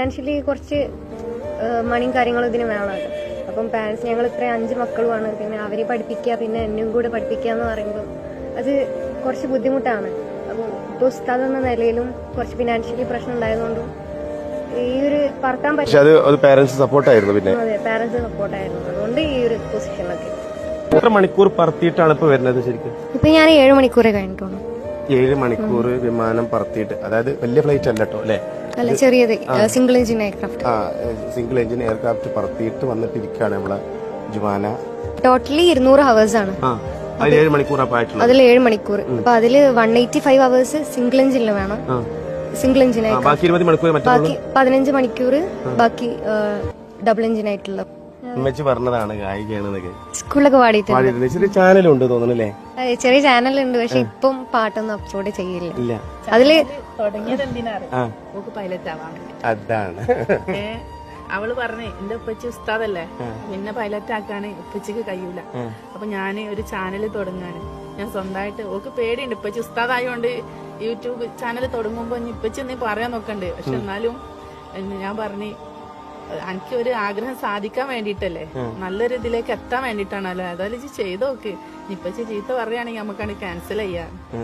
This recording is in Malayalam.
ഫിനാൻഷ്യലി കുറച്ച് മണിയും കാര്യങ്ങളും ഇതിന് വേണമല്ലോ. അപ്പം പാരൻസ് ഞങ്ങൾ ഇത്രയും 5 മക്കളുമാണ്, പിന്നെ അവരെ പഠിപ്പിക്കുക, പിന്നെ എന്നും കൂടെ പഠിപ്പിക്കുക എന്ന് പറയുമ്പോൾ അത് കുറച്ച് ബുദ്ധിമുട്ടാണ്. അപ്പം ഇപ്പോൾ ഉസ്താദ് എന്ന നിലയിലും കുറച്ച് ഫിനാൻഷ്യലി പ്രശ്നം ഉണ്ടായതുകൊണ്ടും ഈ ഒരു പറത്താൻ പറ്റും. പാരന്റ്സ് സപ്പോർട്ടായിരുന്നു. പിന്നെ അതെ, പാരന്റ്സ് സപ്പോർട്ടായിരുന്നു. അതുകൊണ്ട് ഈ ഒരു പൊസിഷനിലൊക്കെ. എത്ര മണിക്കൂർ പറത്തിയിട്ടാണ് ഇപ്പൊ വരുന്നത് ശരിക്കും? ഇപ്പൊ ഞാൻ 7 മണിക്കൂറേ കഴിഞ്ഞിട്ടുള്ളൂ. 7 മണിക്കൂർ വിമാനം പറത്തിയിട്ട്, അതായത് വലിയ ഫ്ലൈറ്റ് അല്ല കേട്ടോ അല്ലേ? അല്ല, ചെറിയത് single engine aircraft. Single engine aircraft പറത്തിയിട്ട് വന്നിട്ടിരിക്കുകയാണ് നമ്മളെ ജുമാന. ടോട്ടലി 200 hours ആണ്. അതിൽ 7 മണിക്കൂർ അതിൽ 7 മണിക്കൂർ. അപ്പൊ അതില് 185 hours സിംഗിൾ എഞ്ചിനിൽ വേണം. സിംഗിൾ എഞ്ചിൻ ബാക്കി 20 മണിക്കൂർ ബാക്കി 15 മണിക്കൂർ ബാക്കി ഡബിൾ എഞ്ചിൻ ആയിട്ടുള്ള. ഉമ്മച്ചി പറഞ്ഞതാണ് ഗായികയാണെന്നൊക്കെ. സ്കൂളിലൊക്കെ പാടിയിട്ടുണ്ട്. ചെറിയ ചാനലുണ്ട് തോന്നുന്നല്ലേ? ചെറിയ ചാനലുണ്ട്, പക്ഷെ ഇപ്പം പാട്ടൊന്നും അപ്ലോഡ് ചെയ്യില്ല. ഇല്ല, അതില് തുടങ്ങിയത് എന്തിനാണ്? പൈലറ്റ് ആവാൻ വേണ്ടി. അതാണ് അവള് പറഞ്ഞേ, എന്റെ ഉപ്പച്ചി ഉസ്താദല്ലേ, പിന്നെ പൈലറ്റ് ആക്കാന് ഉപ്പച്ചിക്ക് കഴിയൂല. അപ്പൊ ഞാന് ഒരു ചാനൽ തുടങ്ങാന് ഞാൻ സ്വന്തമായിട്ട്. ഓക്ക് പേടിയുണ്ട്, ഉപ്പച്ചി ഉസ്താദായോണ്ട് യൂട്യൂബ് ചാനൽ തുടങ്ങുമ്പോ ഇപ്പച്ചി നീ പറയാൻ നോക്കണ്ട്. പക്ഷെ എന്നാലും ഞാൻ പറഞ്ഞു, എനിക്ക് ഒരു ആഗ്രഹം സാധിക്കാൻ വേണ്ടിട്ടല്ലേ, നല്ലൊരു ഇതിലേക്ക് എത്താൻ വേണ്ടിട്ടാണല്ലോ. ഏതായാലും ചെയ്ത് നോക്ക്. ഇപ്പച്ചി ചീത്ത പറയുകയാണെങ്കിൽ നമുക്കാണ് ക്യാൻസൽ ചെയ്യാം.